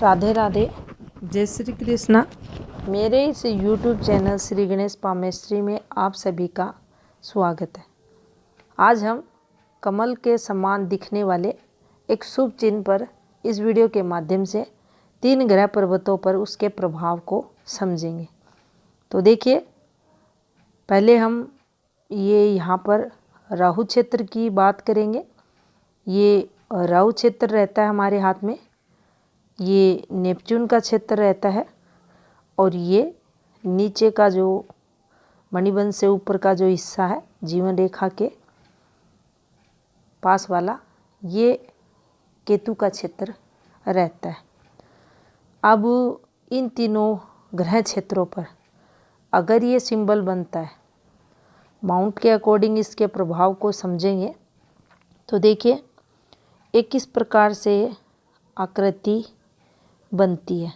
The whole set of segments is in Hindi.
राधे राधे, जय श्री कृष्णा। मेरे इस YouTube चैनल श्री गणेश पामेश्वरी में आप सभी का स्वागत है। आज हम कमल के समान दिखने वाले एक शुभ चिन्ह पर इस वीडियो के माध्यम से 3 ग्रह पर्वतों पर उसके प्रभाव को समझेंगे। तो देखिए, पहले हम यहाँ पर राहु क्षेत्र की बात करेंगे। ये राहु क्षेत्र रहता है हमारे हाथ में, ये नेपच्यून का क्षेत्र रहता है और ये नीचे का जो मणिबंध से ऊपर का जो हिस्सा है जीवन रेखा के पास वाला, ये केतु का क्षेत्र रहता है। अब इन तीनों ग्रह क्षेत्रों पर अगर ये सिंबल बनता है, माउंट के अकॉर्डिंग इसके प्रभाव को समझेंगे। तो देखिए, एक किस प्रकार से आकृति बनती है।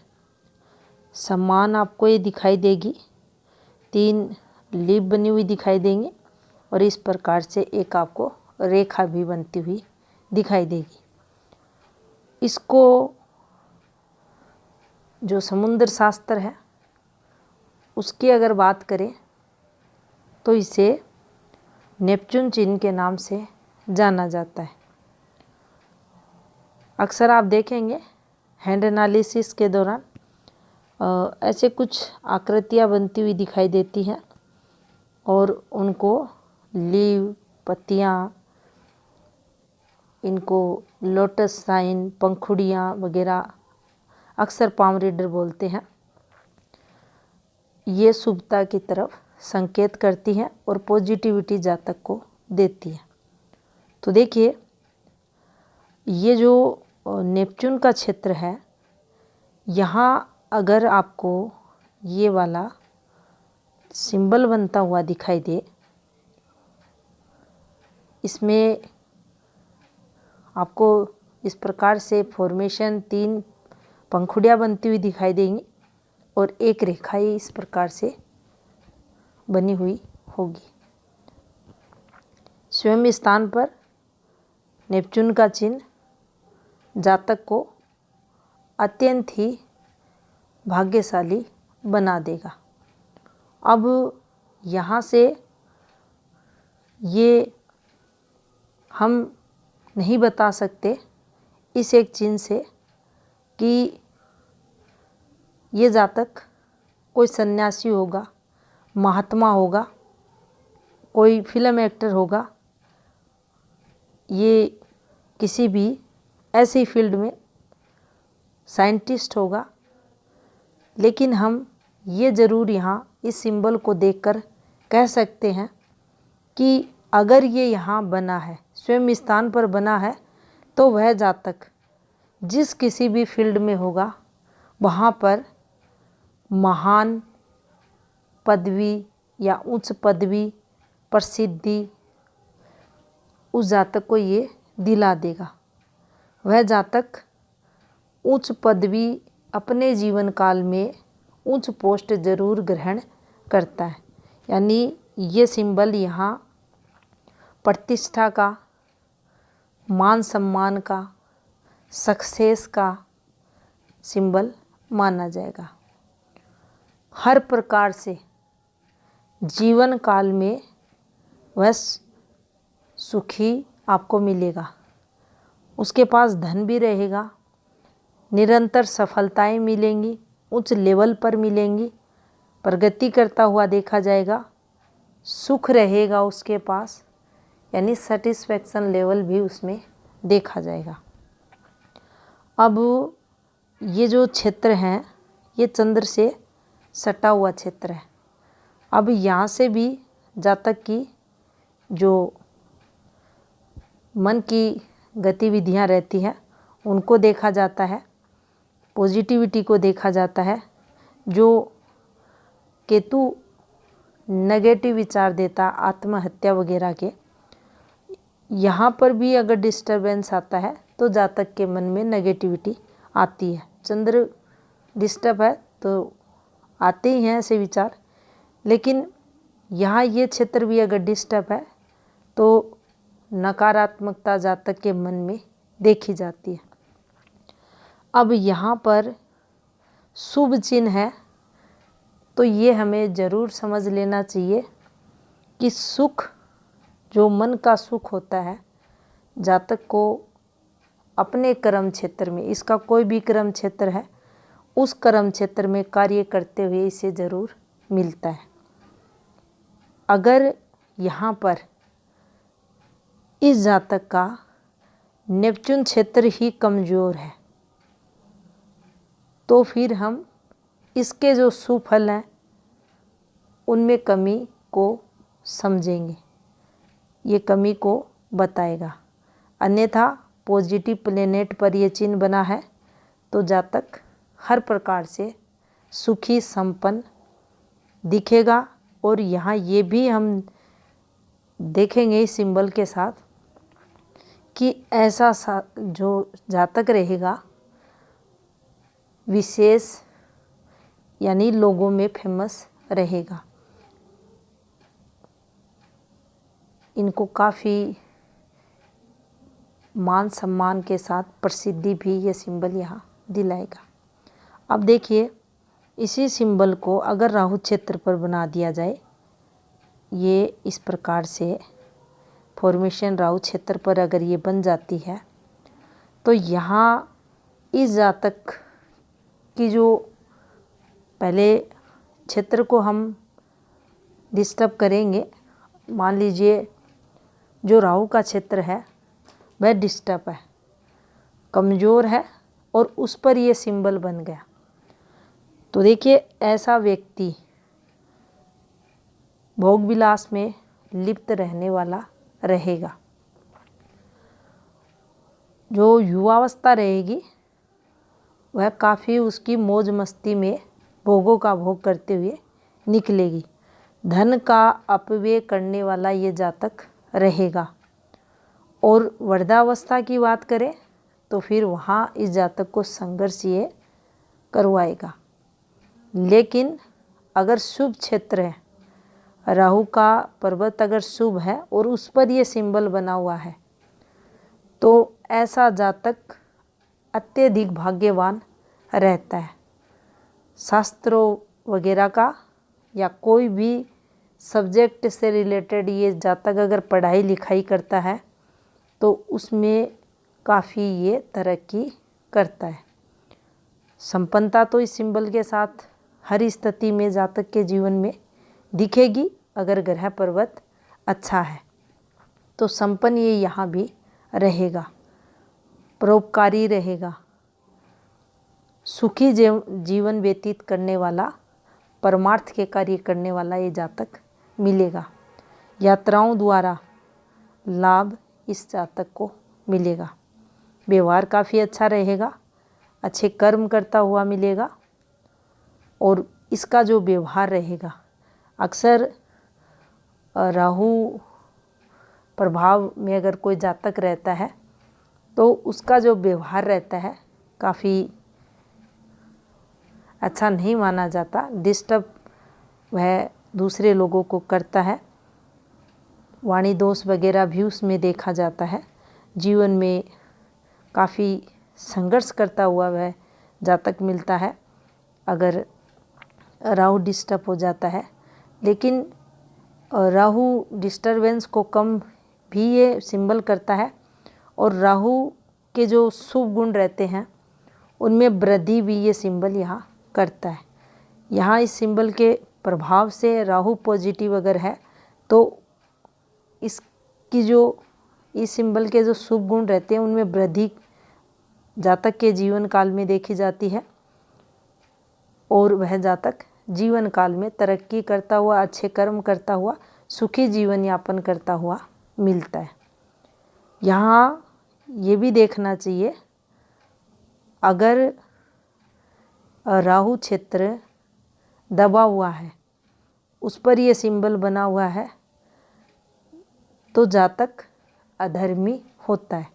समान आपको ये दिखाई देगी, 3 लीफ बनी हुई दिखाई देंगे और इस प्रकार से एक आपको रेखा भी बनती हुई दिखाई देगी। इसको जो समुद्र शास्त्र है उसकी अगर बात करें तो इसे नेपच्यून चिन्ह के नाम से जाना जाता है। अक्सर आप देखेंगे हैंड एनालिसिस के दौरान ऐसे कुछ आकृतियाँ बनती हुई दिखाई देती हैं और उनको लीव, पत्तियाँ, इनको लोटस साइन, पंखुड़ियाँ वगैरह अक्सर पाम रीडर बोलते हैं। ये शुभता की तरफ संकेत करती हैं और पॉजिटिविटी जातक को देती है। तो देखिए, ये जो नेपच्यून का क्षेत्र है, यहाँ अगर आपको ये वाला सिंबल बनता हुआ दिखाई दे, इसमें आपको इस प्रकार से फॉर्मेशन 3 पंखुड़ियाँ बनती हुई दिखाई देंगी और एक रेखा ही इस प्रकार से बनी हुई होगी। स्वयं स्थान पर नेपच्यून का चिन्ह जातक को अत्यंत ही भाग्यशाली बना देगा। अब यहाँ से ये हम नहीं बता सकते इस एक चिन्ह से कि ये जातक कोई सन्यासी होगा, महात्मा होगा, कोई फिल्म एक्टर होगा, ये किसी भी ऐसी फील्ड में साइंटिस्ट होगा। लेकिन हम ये ज़रूर यहाँ इस सिंबल को देखकर कह सकते हैं कि अगर ये यहाँ बना है, स्वयं स्थान पर बना है, तो वह जातक जिस किसी भी फील्ड में होगा वहाँ पर महान पदवी या उच्च पदवी, प्रसिद्धि उस जातक को ये दिला देगा। वह जातक उच्च पदवी अपने जीवन काल में उच्च पोस्ट जरूर ग्रहण करता है। यानी ये सिंबल यहाँ प्रतिष्ठा का, मान सम्मान का, सक्सेस का सिंबल माना जाएगा। हर प्रकार से जीवन काल में वह सुखी आपको मिलेगा, उसके पास धन भी रहेगा, निरंतर सफलताएं मिलेंगी, उच्च लेवल पर मिलेंगी, प्रगति करता हुआ देखा जाएगा, सुख रहेगा उसके पास, यानी सेटिस्फैक्शन लेवल भी उसमें देखा जाएगा। अब ये जो क्षेत्र हैं, ये चंद्र से सटा हुआ क्षेत्र है। अब यहाँ से भी जातक की जो मन की गतिविधियाँ रहती हैं उनको देखा जाता है, पॉजिटिविटी को देखा जाता है। जो केतु नेगेटिव विचार देता, आत्महत्या वगैरह के, यहाँ पर भी अगर डिस्टरबेंस आता है तो जातक के मन में नेगेटिविटी आती है। चंद्र डिस्टर्ब है तो आते ही हैं ऐसे विचार, लेकिन यहाँ ये क्षेत्र भी अगर डिस्टर्ब है तो नकारात्मकता जातक के मन में देखी जाती है। अब यहाँ पर शुभ चिन्ह है, तो ये हमें ज़रूर समझ लेना चाहिए कि सुख, जो मन का सुख होता है, जातक को अपने कर्म क्षेत्र में, इसका कोई भी कर्म क्षेत्र है, उस कर्म क्षेत्र में कार्य करते हुए इसे ज़रूर मिलता है। अगर यहाँ पर इस जातक का नेपच्यून क्षेत्र ही कमज़ोर है, तो फिर हम इसके जो सुफल हैं उनमें कमी को समझेंगे, ये कमी को बताएगा। अन्यथा पॉजिटिव प्लेनेट पर ये चिन्ह बना है तो जातक हर प्रकार से सुखी संपन्न दिखेगा। और यहाँ ये भी हम देखेंगे इस सिंबल के साथ कि ऐसा जो जातक रहेगा विशेष, यानी लोगों में फेमस रहेगा। इनको काफ़ी मान सम्मान के साथ प्रसिद्धि भी ये सिंबल यहाँ दिलाएगा। अब देखिए, इसी सिंबल को अगर राहु क्षेत्र पर बना दिया जाए, ये इस प्रकार से फॉर्मेशन राहु क्षेत्र पर अगर ये बन जाती है, तो यहाँ इस जातक की जो पहले क्षेत्र को हम डिस्टर्ब करेंगे। मान लीजिए जो राहु का क्षेत्र है वह डिस्टर्ब है, कमज़ोर है, और उस पर ये सिंबल बन गया, तो देखिए ऐसा व्यक्ति भोग विलास में लिप्त रहने वाला रहेगा। जो युवावस्था रहेगी वह काफ़ी उसकी मौज मस्ती में भोगों का भोग करते हुए निकलेगी। धन का अपव्यय करने वाला ये जातक रहेगा। और वृद्धावस्था की बात करें तो फिर वहाँ इस जातक को संघर्ष ये करवाएगा। लेकिन अगर शुभ क्षेत्र है, राहु का पर्वत अगर शुभ है और उस पर ये सिंबल बना हुआ है, तो ऐसा जातक अत्यधिक भाग्यवान रहता है। शास्त्रों वगैरह का या कोई भी सब्जेक्ट से रिलेटेड ये जातक अगर पढ़ाई लिखाई करता है तो उसमें काफ़ी ये तरक्की करता है। संपन्नता तो इस सिंबल के साथ हर स्थिति में जातक के जीवन में दिखेगी। अगर ग्रह पर्वत अच्छा है तो संपन्न ये यहाँ भी रहेगा, परोपकारी रहेगा, सुखी जीवन व्यतीत करने वाला, परमार्थ के कार्य करने वाला ये जातक मिलेगा। यात्राओं द्वारा लाभ इस जातक को मिलेगा। व्यवहार काफ़ी अच्छा रहेगा, अच्छे कर्म करता हुआ मिलेगा। और इसका जो व्यवहार रहेगा, अक्सर राहु प्रभाव में अगर कोई जातक रहता है तो उसका जो व्यवहार रहता है काफ़ी अच्छा नहीं माना जाता, डिस्टर्ब वह दूसरे लोगों को करता है, वाणी दोष वगैरह भी उसमें देखा जाता है। जीवन में काफ़ी संघर्ष करता हुआ वह जातक मिलता है अगर राहु डिस्टर्ब हो जाता है। लेकिन राहु डिस्टरबेंस को कम भी ये सिंबल करता है, और राहु के जो शुभ गुण रहते हैं उनमें वृद्धि भी ये सिंबल यहाँ करता है। यहाँ इस सिंबल के प्रभाव से राहु पॉजिटिव अगर है तो इसकी जो इस सिंबल के जो शुभ गुण रहते हैं उनमें वृद्धि जातक के जीवन काल में देखी जाती है, और वह जातक जीवन काल में तरक्की करता हुआ, अच्छे कर्म करता हुआ, सुखी जीवन यापन करता हुआ मिलता है। यहाँ ये भी देखना चाहिए, अगर राहु क्षेत्र दबा हुआ है, उस पर ये सिंबल बना हुआ है, तो जातक अधर्मी होता है।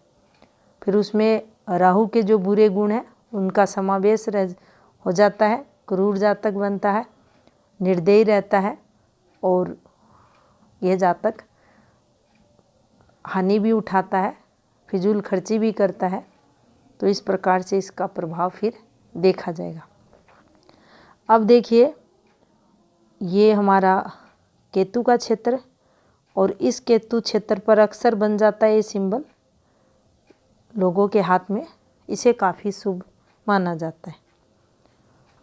फिर उसमें राहु के जो बुरे गुण हैं उनका समावेश हो जाता है। क्रूर जातक बनता है, निर्दयी रहता है, और यह जातक हानि भी उठाता है, फिजूल खर्ची भी करता है, तो इस प्रकार से इसका प्रभाव फिर देखा जाएगा। अब देखिए, ये हमारा केतु का क्षेत्र, और इस केतु क्षेत्र पर अक्सर बन जाता है ये सिंबल लोगों के हाथ में, इसे काफ़ी शुभ माना जाता है।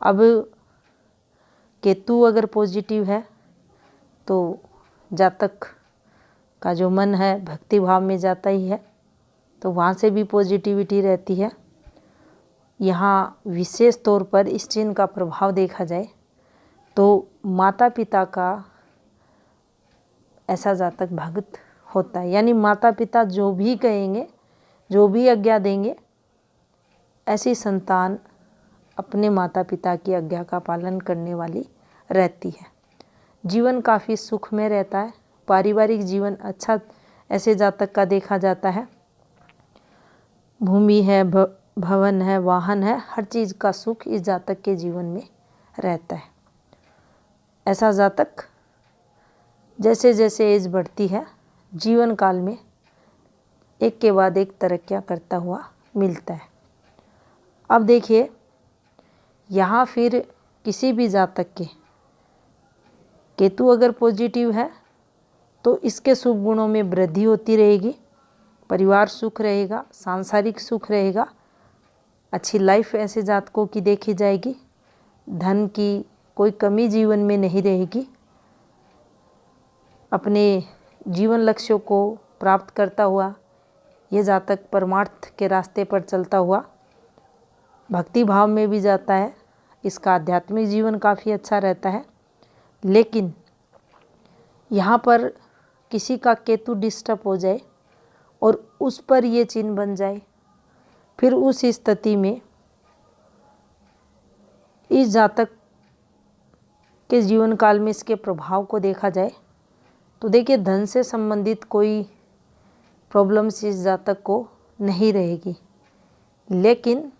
अब केतु अगर पॉजिटिव है तो जातक का जो मन है भक्ति भाव में जाता ही है, तो वहाँ से भी पॉजिटिविटी रहती है। यहाँ विशेष तौर पर इस चिन्ह का प्रभाव देखा जाए तो माता पिता का ऐसा जातक भक्त होता है, यानी माता पिता जो भी कहेंगे, जो भी आज्ञा देंगे, ऐसी संतान अपने माता पिता की आज्ञा का पालन करने वाली रहती है। जीवन काफ़ी सुख में रहता है, पारिवारिक जीवन अच्छा ऐसे जातक का देखा जाता है। भूमि है, भवन है, वाहन है, हर चीज़ का सुख इस जातक के जीवन में रहता है। ऐसा जातक जैसे जैसे एज बढ़ती है, जीवन काल में एक के बाद एक तरक्कियां करता हुआ मिलता है। अब देखिए, यहाँ फिर किसी भी जातक के केतु अगर पॉजिटिव है तो इसके शुभ गुणों में वृद्धि होती रहेगी, परिवार सुख रहेगा, सांसारिक सुख रहेगा, अच्छी लाइफ ऐसे जातकों की देखी जाएगी, धन की कोई कमी जीवन में नहीं रहेगी, अपने जीवन लक्ष्यों को प्राप्त करता हुआ ये जातक परमार्थ के रास्ते पर चलता हुआ भक्ति भाव में भी जाता है। इसका आध्यात्मिक जीवन काफ़ी अच्छा रहता है। लेकिन यहाँ पर किसी का केतु डिस्टर्ब हो जाए और उस पर ये चिन्ह बन जाए, फिर उस स्थिति में इस जातक के जीवन काल में इसके प्रभाव को देखा जाए तो देखिए, धन से संबंधित कोई प्रॉब्लम्स इस जातक को नहीं रहेगी। लेकिन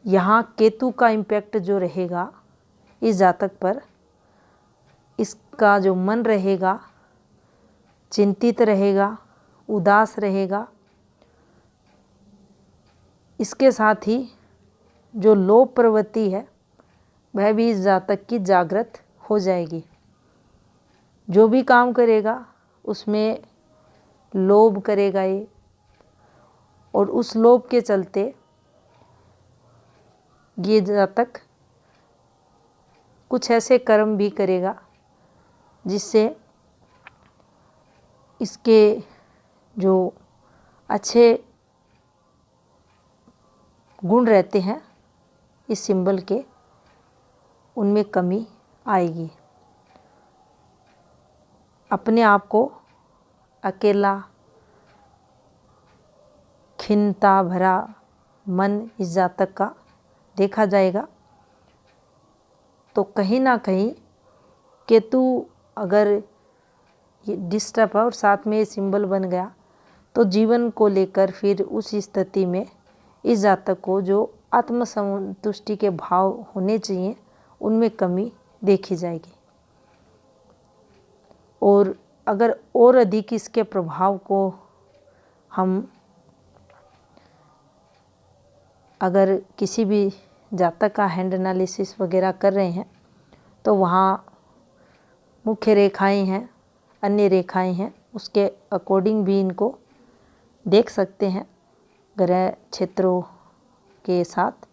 यहाँ केतु का इम्पैक्ट जो रहेगा इस जातक पर, इसका जो मन रहेगा चिंतित रहेगा, उदास रहेगा, इसके साथ ही जो लोभ प्रवृत्ति है वह भी इस जातक की जागृत हो जाएगी। जो भी काम करेगा उसमें लोभ करेगा ये, और उस लोभ के चलते ये जातक कुछ ऐसे कर्म भी करेगा जिससे इसके जो अच्छे गुण रहते हैं इस सिंबल के, उनमें कमी आएगी। अपने आप को अकेला, खिन्नता भरा मन इस जातक का देखा जाएगा। तो कहीं ना कहीं केतु अगर ये डिस्टर्ब है और साथ में ये सिंबल बन गया तो जीवन को लेकर फिर उस स्थिति में इस जातक को जो आत्मसंतुष्टि के भाव होने चाहिए उनमें कमी देखी जाएगी। और अगर और अधिक इसके प्रभाव को हम अगर किसी भी जातक का हैंड एनालिसिस वगैरह कर रहे हैं तो वहाँ मुख्य रेखाएं हैं, अन्य रेखाएं हैं, उसके अकॉर्डिंग भी इनको देख सकते हैं ग्रह क्षेत्रों के साथ।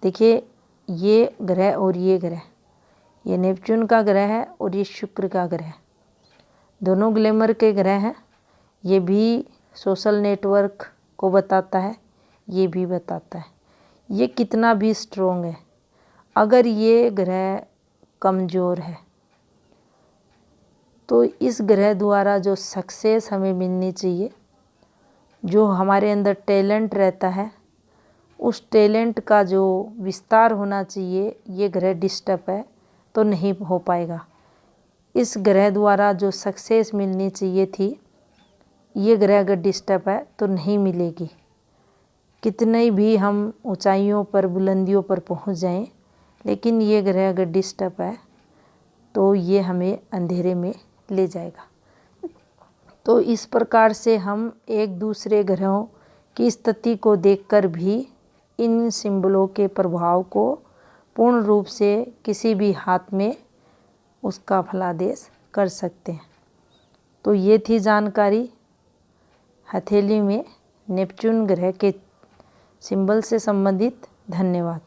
देखिए, ये ग्रह और ये ग्रह, ये नेपच्यून का ग्रह है और ये शुक्र का ग्रह है, दोनों ग्लैमर के ग्रह हैं। ये भी सोशल नेटवर्क को बताता है, ये भी बताता है। ये कितना भी स्ट्रोंग है, अगर ये ग्रह कमज़ोर है तो इस ग्रह द्वारा जो सक्सेस हमें मिलनी चाहिए, जो हमारे अंदर टैलेंट रहता है, उस टैलेंट का जो विस्तार होना चाहिए, ये ग्रह डिस्टर्ब है तो नहीं हो पाएगा। इस ग्रह द्वारा जो सक्सेस मिलनी चाहिए थी, ये ग्रह अगर डिस्टर्ब है तो नहीं मिलेगी। कितने भी हम ऊंचाइयों पर, बुलंदियों पर पहुंच जाएं, लेकिन ये ग्रह अगर डिस्टर्ब है तो ये हमें अंधेरे में ले जाएगा। तो इस प्रकार से हम एक दूसरे ग्रहों की स्थिति को देखकर भी इन सिंबलों के प्रभाव को पूर्ण रूप से किसी भी हाथ में उसका फलादेश कर सकते हैं। तो ये थी जानकारी हथेली में नेपच्यून ग्रह के सिंबल से संबंधित। धन्यवाद।